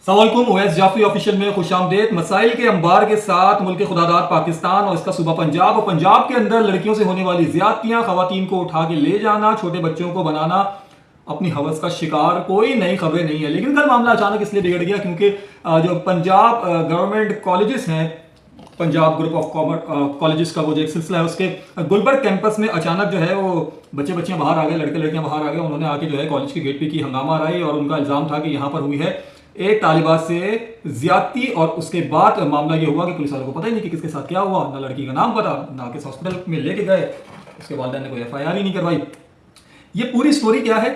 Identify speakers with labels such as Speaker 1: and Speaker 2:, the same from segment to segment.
Speaker 1: सलामुकुम Owais Jafri official में खुशामदेद। मसाइल के अंबार के साथ मुल्क खुदादार पाकिस्तान और इसका सूबा पंजाब और पंजाब के अंदर लड़कियों से होने वाली ज्यादतियां, खवातीन को उठा के ले जाना, छोटे बच्चों को बनाना अपनी हवस का शिकार, कोई नई खबरें नहीं है। लेकिन कल मामला अचानक इसलिए बिगड़ गया क्योंकि जो पंजाब गवर्नमेंट कॉलेजेस हैं, पंजाब ग्रुप ऑफ कॉलेजेस का वो जो एक सिलसिला है, उसके गुलबर्ग कैंपस में अचानक जो है वो बच्चियां बाहर आ गए, लड़के लड़कियां बाहर आ गए। उन्होंने आके जो है कॉलेज के गेट पे की हंगामा रही और उनका इल्ज़ाम था कि यहाँ पर हुई है एक तालिबा से ज्यादती। और उसके बाद मामला ये हुआ कि पुलिस वालों को पता ही नहीं कि किसके साथ क्या हुआ, ना लड़की का नाम पता, ना किस हॉस्पिटल में लेके गए, उसके वालिदैन ने कोई FIR ही नहीं करवाई। ये पूरी स्टोरी क्या है,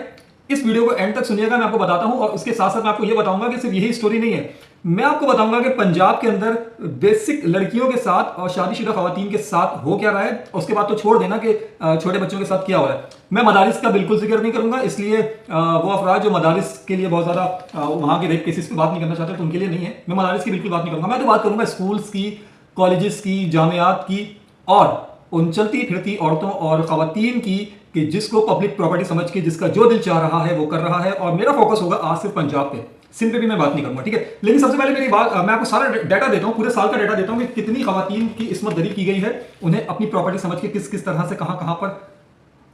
Speaker 1: इस वीडियो को एंड तक सुनिएगा, मैं आपको बताता हूं। और उसके साथ साथ मैं आपको ये बताऊंगा कि सिर्फ यही स्टोरी नहीं है, मैं आपको बताऊंगा कि पंजाब के अंदर बेसिक लड़कियों के साथ और शादीशुदा खवातीन के साथ हो क्या रहा है। उसके बाद तो छोड़ देना कि छोटे बच्चों के साथ क्या हो रहा है। मैं मदारिस का बिल्कुल जिक्र नहीं करूंगा, इसलिए वो अफराद जो मदारिस के लिए बहुत ज्यादा वहां के रेप केसेस पे बात नहीं करना चाहते तो उनके लिए नहीं है। मैं मदारिस की बिल्कुल बात नहीं करूंगा, मैं तो बात करूंगा स्कूल्स की, कॉलेजेस की, जामियात की और उन चलती फिरती औरतों और खवातीन की कि जिसको पब्लिक प्रॉपर्टी समझ के जिसका जो दिल चाह रहा है वो कर रहा है। और मेरा फोकस होगा आज सिर्फ पंजाब पे, सिंध पे भी मैं बात नहीं करूंगा, ठीक है। लेकिन सबसे पहले मेरी बात, मैं आपको सारा डाटा देता हूं, पूरे साल का डाटा देता हूं कि कितनी खवातीन की इस्मत दरी की गई है, उन्हें अपनी प्रॉपर्टी समझ के किस किस तरह से कहां पर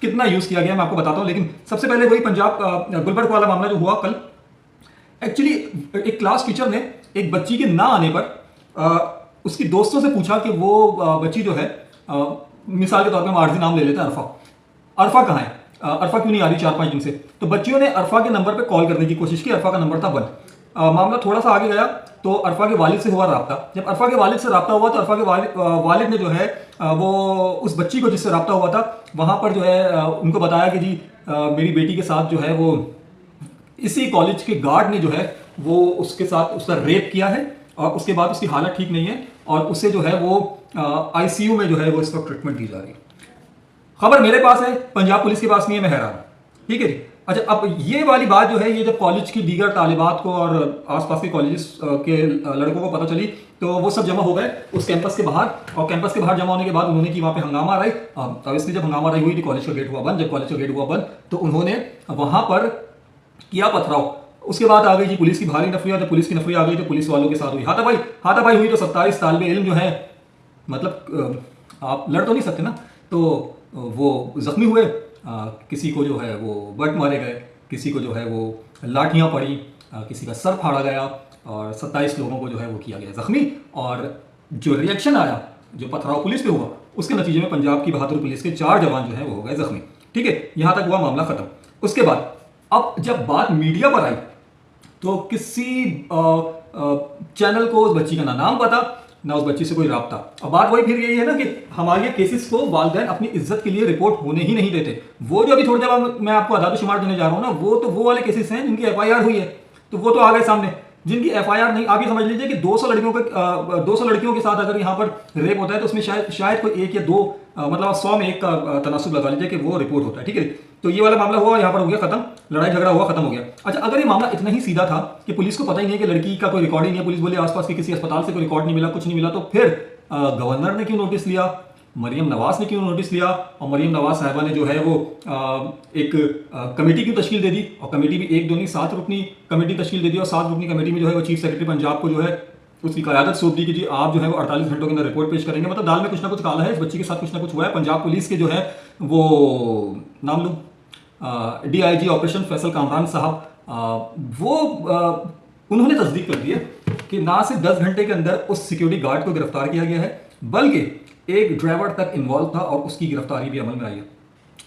Speaker 1: कितना यूज किया गया, मैं आपको बताता हूं। लेकिन सबसे पहले वही पंजाब गुलबर्ग वाला मामला जो हुआ कल। एक्चुअली एक क्लास टीचर ने एक बच्ची के ना आने पर उसकी दोस्तों से पूछा कि वो बच्ची जो है, मिसाल के तौर पे हम आर्जी नाम ले लेते हैं, अरफा कहाँ है, अरफा क्यों नहीं आ रही 4-5 दिन से। तो बच्चियों ने अरफा के नंबर पे कॉल करने की कोशिश की, अरफा का नंबर था बंद। मामला थोड़ा सा आगे गया तो अरफा के वालिद से हुआ रब्ता। जब अरफा के वालिद से रब्ता हुआ तो अरफा के वालिद ने जो है वो उस बच्ची को जिससे रब्ता हुआ था वहां पर जो है उनको बताया कि जी मेरी बेटी के साथ जो है वो इसी कॉलेज के गार्ड ने जो है वो उसके साथ उसका रेप किया है और उसके बाद उसकी हालत ठीक नहीं है और उसे जो है वो ICU में जो है वो इस वक्त ट्रीटमेंट दी जा रही है। खबर मेरे पास है, पंजाब पुलिस के पास नहीं है, मैं हैरान, ठीक है जी। अच्छा, अब ये वाली बात जो है ये जब कॉलेज की दीगर तालिबात को और आसपास के कॉलेजेस के लड़कों को पता चली तो वो सब जमा हो गए उस कैंपस के बाहर। और कैंपस के बाहर जमा होने के बाद उन्होंने की वहाँ पे हंगामा रही। अब इसलिए जब हंगामा रही हुई थी कॉलेज का गेट हुआ बंद। जब कॉलेज का गेट हुआ बंद तो उन्होंने वहाँ पर किया पथराव। उसके बाद आ गई जी पुलिस की भारी नफरी। जब पुलिस की नफरी आ गई तो पुलिस वालों के साथ हुई हाथापाई हुई। तो 27 तालिबे इल्म जो है, मतलब आप लड़ तो नहीं सकते ना, तो वो जख्मी हुए। किसी को जो है वो बट मारे गए, किसी को जो है वो लाठियां पड़ी, किसी का सर फाड़ा गया और 27 लोगों को जो है वो किया गया जख्मी। और जो रिएक्शन आया, जो पथराव पुलिस पे हुआ, उसके नतीजे में पंजाब की बहादुर पुलिस के 4 जवान जो है वो हो गए जख्मी, ठीक है। यहां तक हुआ मामला खत्म। उसके बाद अब जब बात मीडिया पर आई तो किसी चैनल को उस बच्ची का ना नाम पता, ना उस बच्ची से कोई राब्ता। अब बात वही फिर यही है ना कि हमारे केसेस को वालिदैन अपनी इज्जत के लिए रिपोर्ट होने ही नहीं देते। वो जो अभी थोड़ी देर मैं आपको आदाद शुमार देने जा रहा हूं ना, वो तो वो वाले केसेस हैं जिनकी FIR हुई है, तो वो तो आ गए सामने। जिनकी FIR नहीं, आप ये समझ लीजिए कि 200 लड़कियों के साथ अगर यहाँ पर रेप होता है तो उसमें शायद कोई 1 या 2, मतलब 100 में 1 का तनासुब लगा लीजिए कि वो रिपोर्ट होता है, ठीक है। तो ये वाला मामला हुआ, यहाँ पर हो गया खत्म, लड़ाई झगड़ा हुआ, खत्म हो गया। अच्छा, अगर ये मामला इतना ही सीधा था कि पुलिस को पता ही नहीं है कि लड़की का कोई रिकॉर्ड ही नहीं है, पुलिस बोले आसपास के किसी अस्पताल से कोई रिकॉर्ड नहीं मिला, कुछ नहीं मिला, तो फिर गवर्नर ने क्यों नोटिस लिया, मरियम नवाज ने क्यों नोटिस लिया और मरियम नवाज साहिबा ने जो है वो एक कमेटी क्यों तश्कील दे दी। और कमेटी भी 1-2 नहीं, 7 रुकनी कमेटी तश्कील दे दी। और 7 रुकनी कमेटी में जो है वो चीफ सेक्रेटरी पंजाब को जो है उसकी क़यादत सौंप दी कि जी आप जो है वो 48 घंटों के अंदर रिपोर्ट पेश करेंगे। मतलब दाल में कुछ ना कुछ काला है, इस बच्ची के साथ कुछ ना कुछ हुआ है। पंजाब पुलिस के जो है वो नाम लूँ, DIG ऑपरेशन फैसल कामरान साहब, वो उन्होंने तस्दीक कर दी है कि ना सिर्फ 10 घंटे के अंदर उस सिक्योरिटी गार्ड को गिरफ्तार किया गया है, बल्कि एक ड्राइवर तक इन्वॉल्व था और उसकी गिरफ्तारी भी अमल में आई है।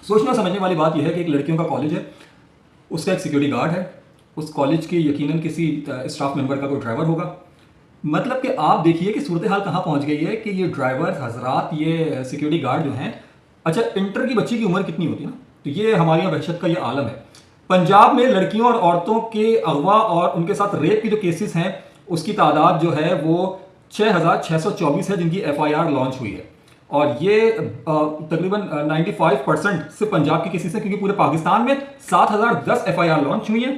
Speaker 1: सोचना समझने वाली बात यह है कि एक लड़कियों का कॉलेज है, उसका एक सिक्योरिटी गार्ड है, उस कॉलेज के यकीनन किसी स्टाफ मेंबर का कोई ड्राइवर होगा। मतलब कि आप देखिए कि सूरत हाल कहाँ पहुंच गई है कि ये ड्राइवर हजरात, ये सिक्योरिटी गार्ड जो हैं, अच्छा इंटर की बच्ची की उम्र कितनी होती है ना, तो ये हमारे यहाँ वहशत का ये आलम है। पंजाब में लड़कियों और औरतों के अगवा और उनके साथ रेप की जो केसेस हैं उसकी तादाद जो है वो 6624 है जिनकी FIR लॉन्च हुई है। और ये तकरीबन 95% सिर्फ पंजाब के केसेस हैं, क्योंकि पूरे पाकिस्तान में 7010 FIR लॉन्च हुई है।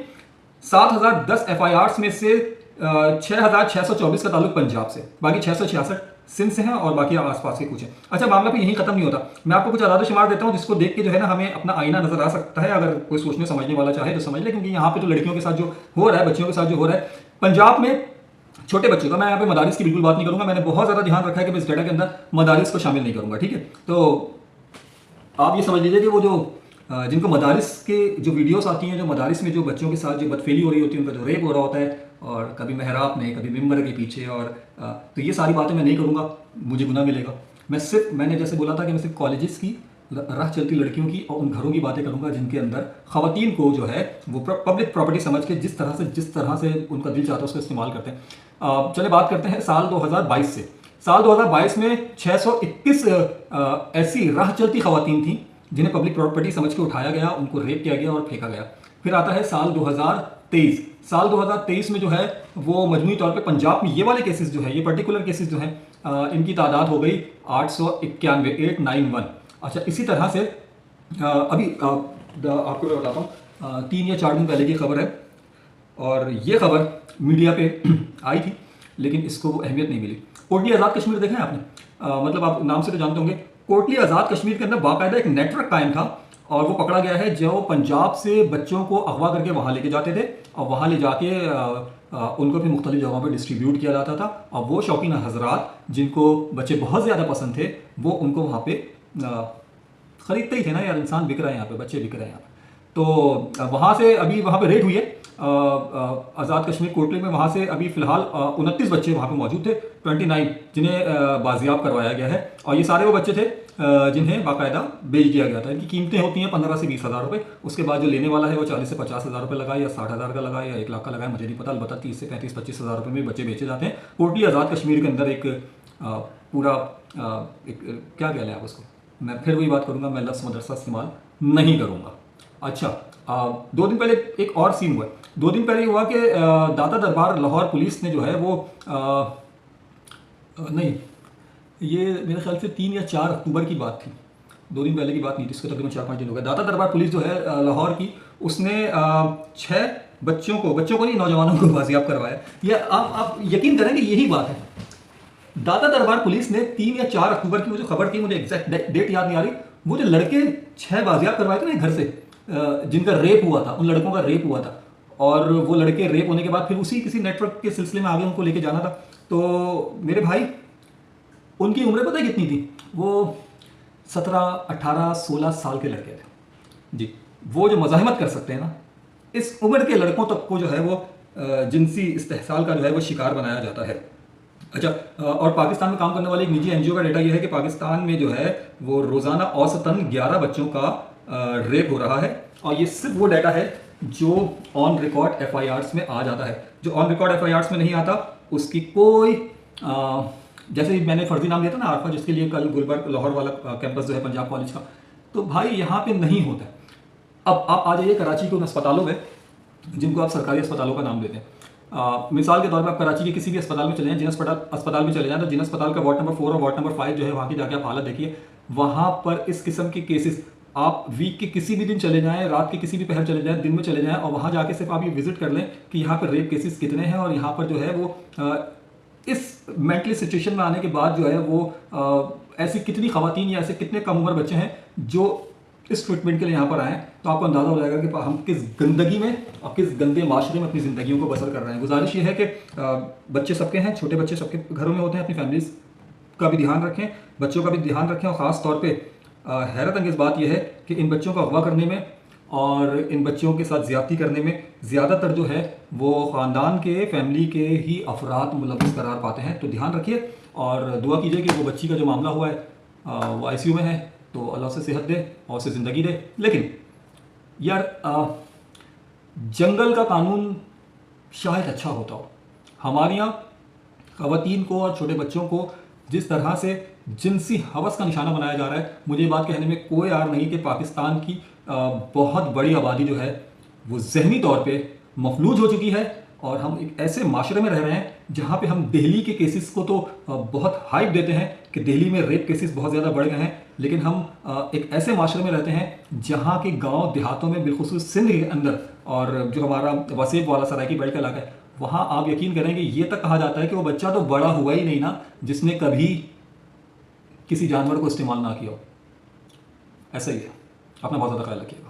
Speaker 1: 7010 FIRs में से 6624 का ताल्लुक पंजाब से, बाकी 666 सिंध से हैं और बाकी आसपास के कुछ हैं। अच्छा, मामला भी यहीं खत्म नहीं होता। मैं आपको कुछ आदाद शुमार देता हूं जिसको देख के जो है ना हमें अपना आईना नजर आ सकता है। अगर कोई सोचने समझने वाला चाहे तो समझ ले, क्योंकि यहाँ पे तो लड़कियों के साथ जो हो रहा है, बच्चियों के साथ जो हो रहा है, पंजाब में छोटे बच्चों का, मैं यहाँ पे मदारिस की बिल्कुल बात नहीं करूंगा, मैंने बहुत ज़्यादा ध्यान रखा है कि मैं इस डेटा के अंदर मदारिस को शामिल नहीं करूंगा, ठीक है। तो आप ये समझ लीजिए कि वो जो जिनको मदारिस के जो वीडियोस आती हैं, जो मदारिस में जो बच्चों के साथ जो बदफेली हो रही होती है, उनका जो रेप हो रहा होता है, और कभी मेहराब में, कभी मिंबर के पीछे, और तो ये सारी बातें मैं नहीं करूँगा, मुझे गुनाह मिलेगा। मैंने जैसे बोला था कि मैं सिर्फ कॉलेजेस की, राह चलती लड़कियों की और उन घरों की बातें करूंगा जिनके अंदर खवातीन को जो है वो पब्लिक प्रॉपर्टी समझ के जिस तरह से उनका दिल चाहता है उसको इस्तेमाल करते हैं। चले बात करते हैं साल 2022 से। साल 2022 में 621 ऐसी राह चलती खवातीन थी जिन्हें पब्लिक प्रॉपर्टी समझ के उठाया गया, उनको रेप किया गया और फेंका गया। फिर आता है साल 2023। साल 2023 में जो है वो मजमूई तौर पे पंजाब में ये वाले केसेस जो है, ये पर्टिकुलर केसेस जो हैं, इनकी तादाद हो गई 891, 891। अच्छा, इसी तरह से अभी आपको मैं बताता हूँ, 3 या 4 दिन पहले की खबर है, और ये खबर मीडिया पे आई थी लेकिन इसको वो अहमियत नहीं मिली। कोटली आज़ाद कश्मीर देखा है आपने? मतलब आप नाम से तो जानते होंगे। कोटली आज़ाद कश्मीर के अंदर बाकायदा एक नेटवर्क कायम था और वो पकड़ा गया है जो पंजाब से बच्चों को अगवा करके वहाँ लेके जाते थे और वहाँ ले जाके उनको फिर मुख्तलिफ जगहों पर डिस्ट्रीब्यूट किया जाता था, और वो शौकीन हजरात जिनको बच्चे बहुत ज़्यादा पसंद थे वो उनको वहाँ पे ख़रीदते ही थे ना यार, इंसान बिक रहे हैं यहाँ पे, बच्चे बिक रहे हैं यहाँ पे। तो वहाँ से अभी वहाँ पे रेड हुई है आज़ाद कश्मीर कोटली में। वहाँ से अभी फ़िलहाल 29 बच्चे वहाँ पे मौजूद थे, 29 जिन्हें बाजियाब करवाया गया है, और ये सारे वो बच्चे थे जिन्हें बाकायदा बेच दिया गया था। इनकी कीमतें होती हैं 15 से 20 हज़ार रुपये। उसके बाद जो लेने वाला है वो 40 से 50 हज़ार रुपये लगाए, या 60 हज़ार का लगाए, या 1 लाख का लगाए, मुझे नहीं पता। अलबत्ता 30 से 35-25 हज़ार रुपये में बच्चे बेचे जाते हैं। कोटली आज़ाद कश्मीर के अंदर एक पूरा एक क्या कह लें आप उसको, मैं फिर वही बात करूंगा, मैं लफ्ज़ मदरसा इस्तेमाल नहीं करूंगा। अच्छा, 2 दिन पहले एक और सीन हुआ। 2 दिन पहले हुआ कि दाता दरबार लाहौर पुलिस ने जो है वो नहीं, ये मेरे ख्याल से 3 या 4 अक्टूबर की बात थी, 2 दिन पहले की बात नहीं थी, इसको तकरीबन 4-5 दिन हो गए। दाता दरबार पुलिस जो है लाहौर की, उसने 6 बच्चों को नहीं, नौजवानों को बाजियाब करवाया। या आप यकीन करें कि यही बात है। दाता दरबार पुलिस ने 3 या 4 अक्टूबर की वो जो खबर थी, मुझे एग्जैक्ट डेट याद नहीं आ रही, वो जो लड़के 6 बाजियाब करवाए थे ना घर से, जिनका रेप हुआ था, उन लड़कों का रेप हुआ था, और वो लड़के रेप होने के बाद फिर उसी किसी नेटवर्क के सिलसिले में आगे उनको लेके जाना था। तो मेरे भाई, उनकी उम्र पता है कितनी थी? वो 17, 18, 16 साल के लड़के थे जी। वो जो मज़ाहमत कर सकते हैं ना, इस उम्र के लड़कों तक को जो है वो जिनसी इस्तेहसाल का जो है वो शिकार बनाया जाता है। अच्छा, और पाकिस्तान में काम करने वाले एक निजी एनजीओ का डेटा यह है कि पाकिस्तान में जो है वो रोज़ाना औसतन 11 बच्चों का रेप हो रहा है, और ये सिर्फ वो डेटा है जो ऑन रिकॉर्ड एफआईआर्स में आ जाता है। जो ऑन रिकॉर्ड एफआईआर्स में नहीं आता उसकी कोई जैसे मैंने फर्जी नाम लिया था ना आरफा, जिसके लिए कल गुलबर्ग लाहौर वाला कैंपस जो है पंजाब कॉलेज का, तो भाई यहाँ पे नहीं होता है। अब आप आ जाइए कराची के उन अस्पतालों में जिनको आप सरकारी अस्पतालों का नाम देते हैं। मिसाल के तौर पर आप कराची के किसी भी अस्पताल में चले जाएं, जिन अस्पताल में चले जाएं, तो जिन अस्पताल का वार्ड नंबर 4 और वार्ड नंबर 5 जो है वहाँ की जाके आप हालत देखिए। वहाँ पर इस किस्म के केसेस, आप वीक के किसी भी दिन चले जाएं, रात के किसी भी पहर चले जाएं, दिन में चले जाएं, और वहाँ जाके सिर्फ आप ये विजिट कर लें कि यहाँ पर रेप केसेस कितने हैं, और यहाँ पर जो है वो इस मेंटली सिचुएशन में आने के बाद जो है वो ऐसी कितनी खवातीन या ऐसे कितने कम उम्र बच्चे हैं जो इस ट्रीटमेंट के लिए यहाँ पर आए, तो आपको अंदाज़ा हो जाएगा कि हम किस गंदगी में और किस गंदे माशरे में अपनी ज़िंदगियों को बसर कर रहे हैं। गुजारिश ये है कि बच्चे सबके हैं, छोटे बच्चे सबके घरों में होते हैं, अपनी फैमिलीज़ का भी ध्यान रखें, बच्चों का भी ध्यान रखें, और ख़ास तौर पर हैरत अंगेज़ बात यह है कि इन बच्चों को अगवा करने में और इन बच्चों के साथ ज़्यादती करने में ज़्यादातर जो है वो ख़ानदान के, फैमिली के ही अफराद मुलव्वस करार पाते हैं। तो ध्यान रखिए और दुआ कीजिए कि वो बच्ची का जो मामला हुआ है वो आईसीयू में है, तो अल्लाह से सेहत दे और उसे ज़िंदगी दे। लेकिन यार जंगल का कानून शायद अच्छा होता हो। हमारे यहाँ ख़वातीन को और छोटे बच्चों को जिस तरह से जिनसी हवस का निशाना बनाया जा रहा है, मुझे बात कहने में कोई आर नहीं कि पाकिस्तान की बहुत बड़ी आबादी जो है वो ज़हनी तौर पे मफलूज हो चुकी है, और हम एक ऐसे माशरे में रह रहे हैं जहाँ पे हम दिल्ली के केसेस को तो बहुत हाइप देते हैं कि दिल्ली में रेप केसेस बहुत ज़्यादा बढ़ गए हैं, लेकिन हम एक ऐसे माशरे में रहते हैं जहाँ के गांव देहातों में, बिलखुसूस सिंध के अंदर और जो हमारा वसीब वाला सराय की बेल्ट का इलाका है, वहाँ आप यकीन करेंगे ये तक कहा जाता है कि वो बच्चा तो बड़ा हुआ ही नहीं ना जिसने कभी किसी जानवर को इस्तेमाल ना किया हो। ऐसा ही है। अपना बहुत ज़्यादा ख्याल रखिएगा।